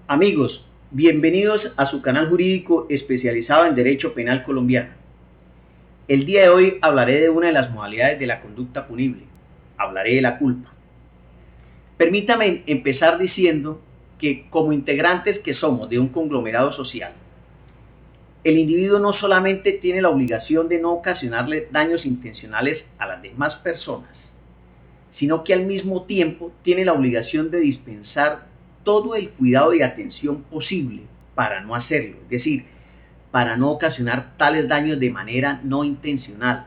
Amigos, bienvenidos a su canal jurídico especializado en Derecho Penal colombiano. El día de hoy hablaré de una de las modalidades de la conducta punible. Hablaré de la culpa. Permítame empezar diciendo que como integrantes que somos de un conglomerado social, el individuo no solamente tiene la obligación de no ocasionarle daños intencionales a las demás personas, sino que al mismo tiempo tiene la obligación de dispensar todo el cuidado y atención posible para no hacerlo, es decir, para no ocasionar tales daños de manera no intencional.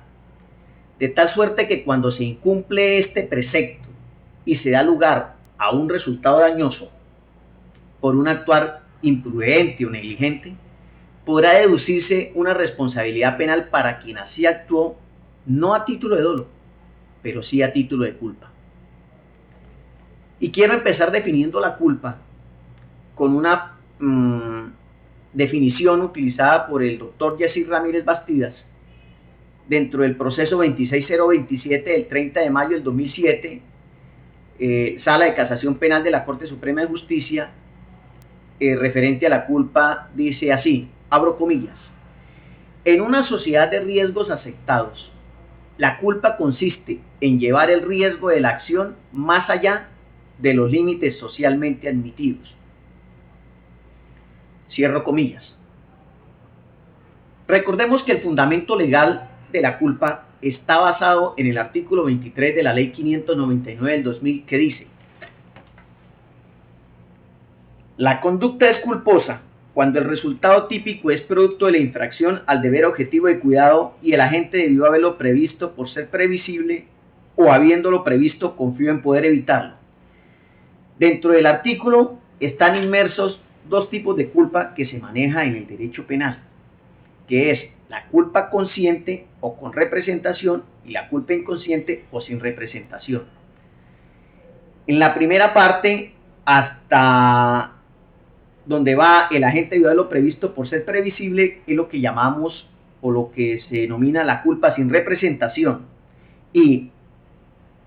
De tal suerte que cuando se incumple este precepto y se da lugar a un resultado dañoso por un actuar imprudente o negligente, podrá deducirse una responsabilidad penal para quien así actuó, no a título de dolo, pero sí a título de culpa. Y quiero empezar definiendo la culpa con una definición utilizada por el doctor Yacir Ramírez Bastidas dentro del proceso 26027 del 30 de mayo del 2007, Sala de Casación Penal de la Corte Suprema de Justicia, referente a la culpa, dice así, abro comillas: en una sociedad de riesgos aceptados, la culpa consiste en llevar el riesgo de la acción más allá de los límites socialmente admitidos. Cierro comillas. Recordemos que el fundamento legal de la culpa está basado en el artículo 23 de la Ley 599 del 2000, que dice: la conducta es culposa cuando el resultado típico es producto de la infracción al deber objetivo de cuidado y el agente debió haberlo previsto por ser previsible o habiéndolo previsto confió en poder evitarlo. Dentro del artículo están inmersos dos tipos de culpa que se maneja en el derecho penal, que es la culpa consciente o con representación y la culpa inconsciente o sin representación. En la primera parte, hasta donde va el agente debió haberlo previsto por ser previsible, es lo que llamamos o lo que se denomina la culpa sin representación, y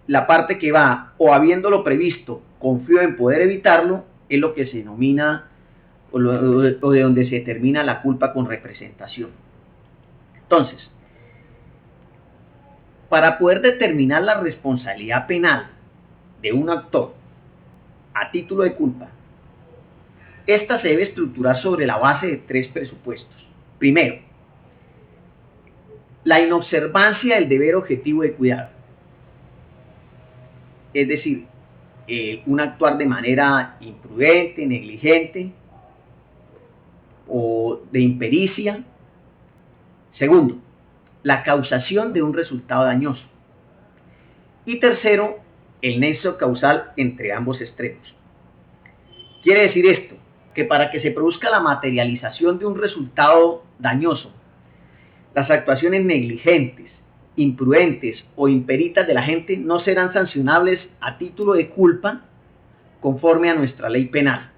la parte que va o habiéndolo previsto confío en poder evitarlo es lo que se denomina o de donde se determina la culpa con representación. Entonces, para poder determinar la responsabilidad penal de un actor a título de culpa, esta se debe estructurar sobre la base de tres presupuestos. Primero, la inobservancia del deber objetivo de cuidado, es decir, un actuar de manera imprudente, negligente o de impericia. Segundo, la causación de un resultado dañoso. Y tercero, el nexo causal entre ambos extremos. Quiere decir esto, que para que se produzca la materialización de un resultado dañoso, las actuaciones negligentes, imprudentes o imperitas de la gente no serán sancionables a título de culpa conforme a nuestra ley penal,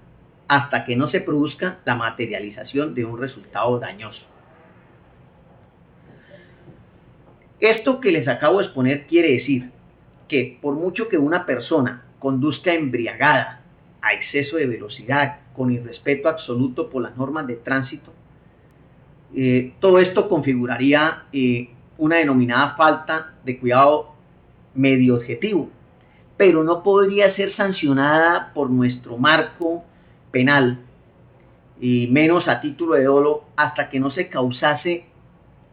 hasta que no se produzca la materialización de un resultado dañoso. Esto que les acabo de exponer quiere decir que por mucho que una persona conduzca embriagada, a exceso de velocidad, con irrespeto absoluto por las normas de tránsito, todo esto configuraría una denominada falta de cuidado medio objetivo, pero no podría ser sancionada por nuestro marco penal, y menos a título de dolo, hasta que no se causase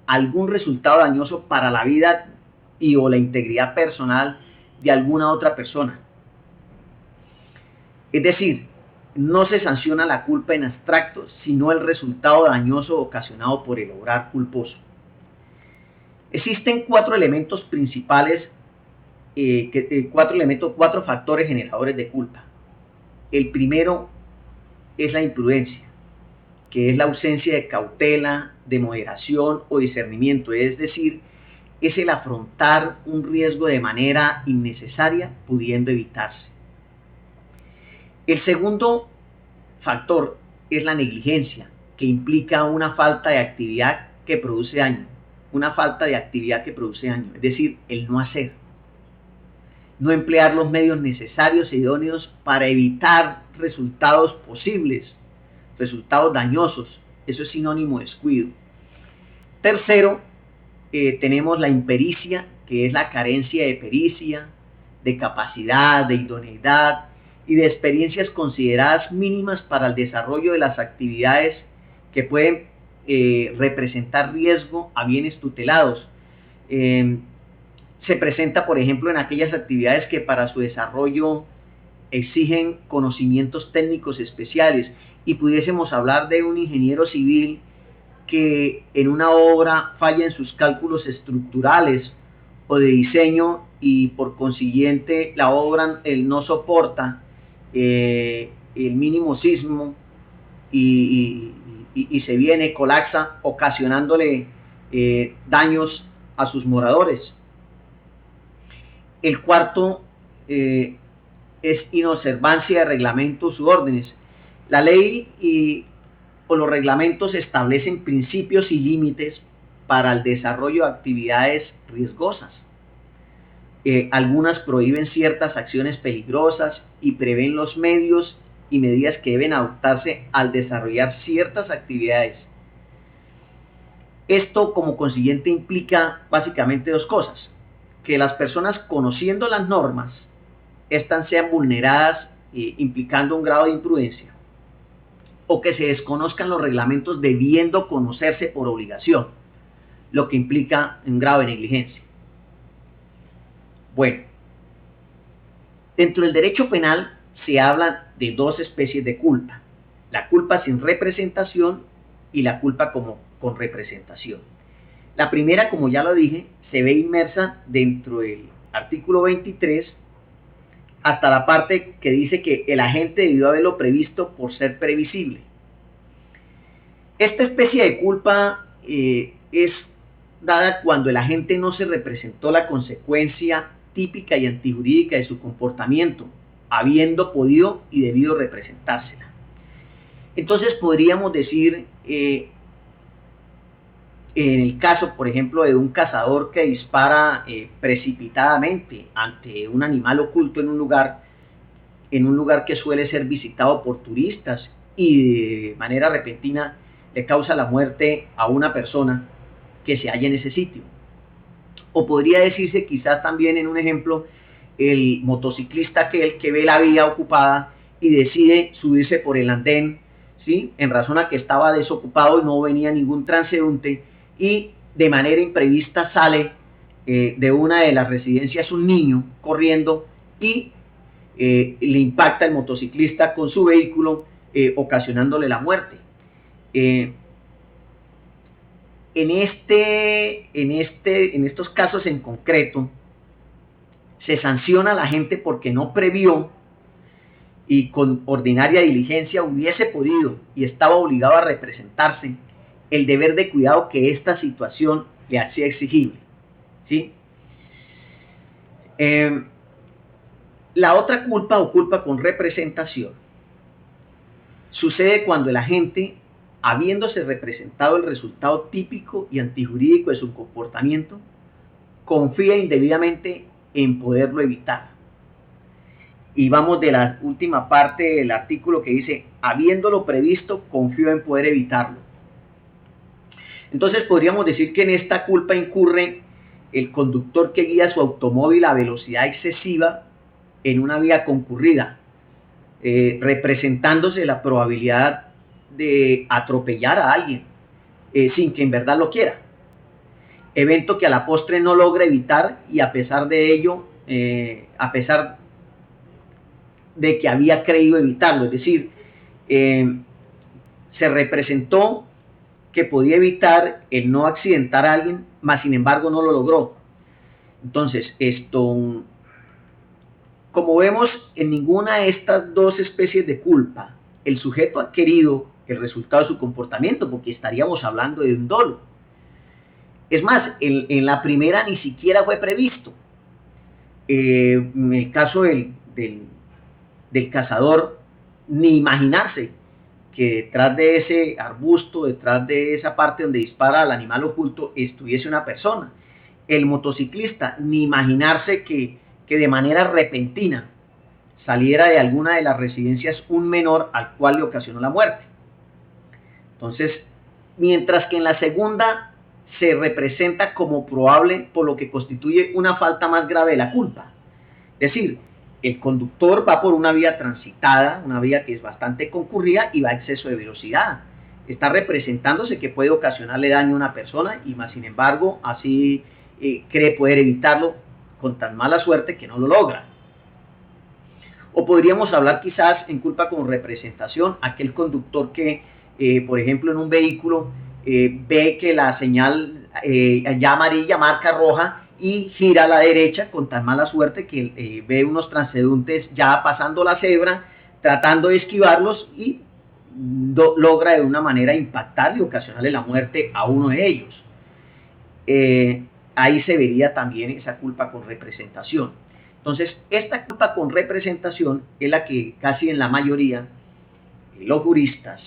algún resultado dañoso para la vida y o la integridad personal de alguna otra persona. Es decir, no se sanciona la culpa en abstracto, sino el resultado dañoso ocasionado por el obrar culposo. Existen cuatro elementos principales, cuatro factores generadores de culpa. El primero es la imprudencia, que es la ausencia de cautela, de moderación o discernimiento, es decir, es el afrontar un riesgo de manera innecesaria, pudiendo evitarse. El segundo factor es la negligencia, que implica una falta de actividad que produce daño, es decir, el no hacer. no emplear los medios necesarios e idóneos para evitar resultados posibles, resultados dañosos. Eso es sinónimo de descuido. Tercero, tenemos la impericia, que es la carencia de pericia, de capacidad, de idoneidad y de experiencias consideradas mínimas para el desarrollo de las actividades que pueden representar riesgo a bienes tutelados. Se presenta, por ejemplo, en aquellas actividades que para su desarrollo exigen conocimientos técnicos especiales, y pudiésemos hablar de un ingeniero civil que en una obra falla en sus cálculos estructurales o de diseño, y por consiguiente la obra no soporta el mínimo sismo y se viene, colapsa, ocasionándole daños a sus moradores. El cuarto es inobservancia de reglamentos u órdenes. La ley o los reglamentos establecen principios y límites para el desarrollo de actividades riesgosas. Algunas prohíben ciertas acciones peligrosas y prevén los medios y medidas que deben adoptarse al desarrollar ciertas actividades. Esto, como consiguiente, implica básicamente dos cosas: que las personas, conociendo las normas, estas sean vulneradas, implicando un grado de imprudencia, o que se desconozcan los reglamentos debiendo conocerse por obligación, lo que implica un grado de negligencia. Bueno, dentro del derecho penal se habla de dos especies de culpa: la culpa sin representación y la culpa con representación. La primera, como ya lo dije, se ve inmersa dentro del artículo 23 hasta la parte que dice que el agente debió haberlo previsto por ser previsible. Esta especie de culpa es dada cuando el agente no se representó la consecuencia típica y antijurídica de su comportamiento, habiendo podido y debido representársela. Entonces podríamos decir, en el caso, por ejemplo, de un cazador que dispara precipitadamente ante un animal oculto en un lugar que suele ser visitado por turistas, y de manera repentina le causa la muerte a una persona que se halla en ese sitio. O podría decirse quizás también, en un ejemplo, el motociclista que ve la vía ocupada y decide subirse por el andén, ¿sí?, en razón a que estaba desocupado y no venía ningún transeúnte, y de manera imprevista sale de una de las residencias un niño corriendo y le impacta el motociclista con su vehículo, ocasionándole la muerte. En estos casos en concreto, se sanciona a la gente porque no previó y con ordinaria diligencia hubiese podido y estaba obligado a representarse el deber de cuidado que esta situación le hacía exigible, ¿sí? La otra culpa, o culpa con representación, sucede cuando el agente, habiéndose representado el resultado típico y antijurídico de su comportamiento, confía indebidamente en poderlo evitar. Y vamos de la última parte del artículo, que dice: habiéndolo previsto, confío en poder evitarlo. Entonces podríamos decir que en esta culpa incurre el conductor que guía su automóvil a velocidad excesiva en una vía concurrida, representándose la probabilidad de atropellar a alguien sin que en verdad lo quiera, evento que a la postre no logra evitar, y a pesar de ello, a pesar de que había creído evitarlo, es decir, se representó que podía evitar el no accidentar a alguien, mas sin embargo no lo logró. Entonces, como vemos, en ninguna de estas dos especies de culpa el sujeto ha querido el resultado de su comportamiento, porque estaríamos hablando de un dolo. Es más, en la primera ni siquiera fue previsto. En el caso del cazador, ni imaginarse que detrás de ese arbusto, detrás de esa parte donde dispara al animal oculto, estuviese una persona. El motociclista, ni imaginarse que que de manera repentina saliera de alguna de las residencias un menor al cual le ocasionó la muerte. Entonces, mientras que en la segunda se representa como probable, por lo que constituye una falta más grave de la culpa. Es decir, el conductor va por una vía transitada, una vía que es bastante concurrida y va a exceso de velocidad. Está representándose que puede ocasionarle daño a una persona y más sin embargo así cree poder evitarlo con tan mala suerte que no lo logra. O podríamos hablar quizás en culpa con representación, aquel conductor que, por ejemplo, en un vehículo ve que la señal ya amarilla marca roja y gira a la derecha con tan mala suerte que ve unos transeúntes ya pasando la cebra, tratando de esquivarlos y logra de una manera impactar y ocasionarle la muerte a uno de ellos. Ahí se vería también esa culpa con representación. Entonces, esta culpa con representación es la que casi en la mayoría los juristas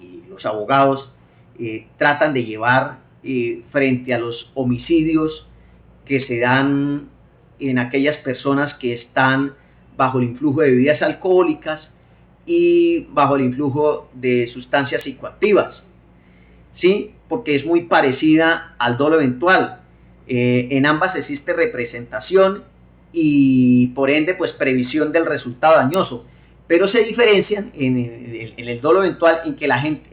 y los abogados tratan de llevar frente a los homicidios que se dan en aquellas personas que están bajo el influjo de bebidas alcohólicas y bajo el influjo de sustancias psicoactivas, ¿sí? Porque es muy parecida al dolo eventual. En ambas existe representación y por ende pues previsión del resultado dañoso, pero se diferencian en el dolo eventual en que la gente,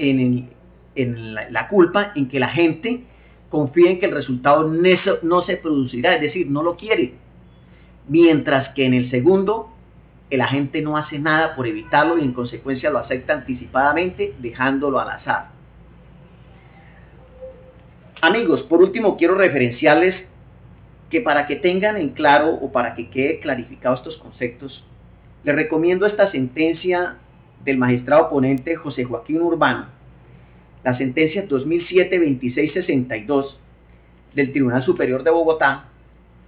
en la culpa, en que la gente confía en que el resultado no se producirá, es decir, no lo quiere, mientras que en el segundo el agente no hace nada por evitarlo y en consecuencia lo acepta anticipadamente dejándolo al azar. Amigos, por último quiero referenciarles que para que tengan en claro o para que quede clarificado estos conceptos, les recomiendo esta sentencia del magistrado ponente José Joaquín Urbano, la sentencia 2007-2662 del Tribunal Superior de Bogotá,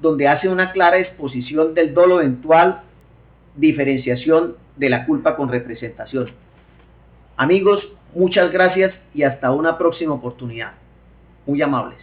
donde hace una clara exposición del dolo eventual, diferenciación de la culpa con representación. Amigos, muchas gracias y hasta una próxima oportunidad. Muy amables.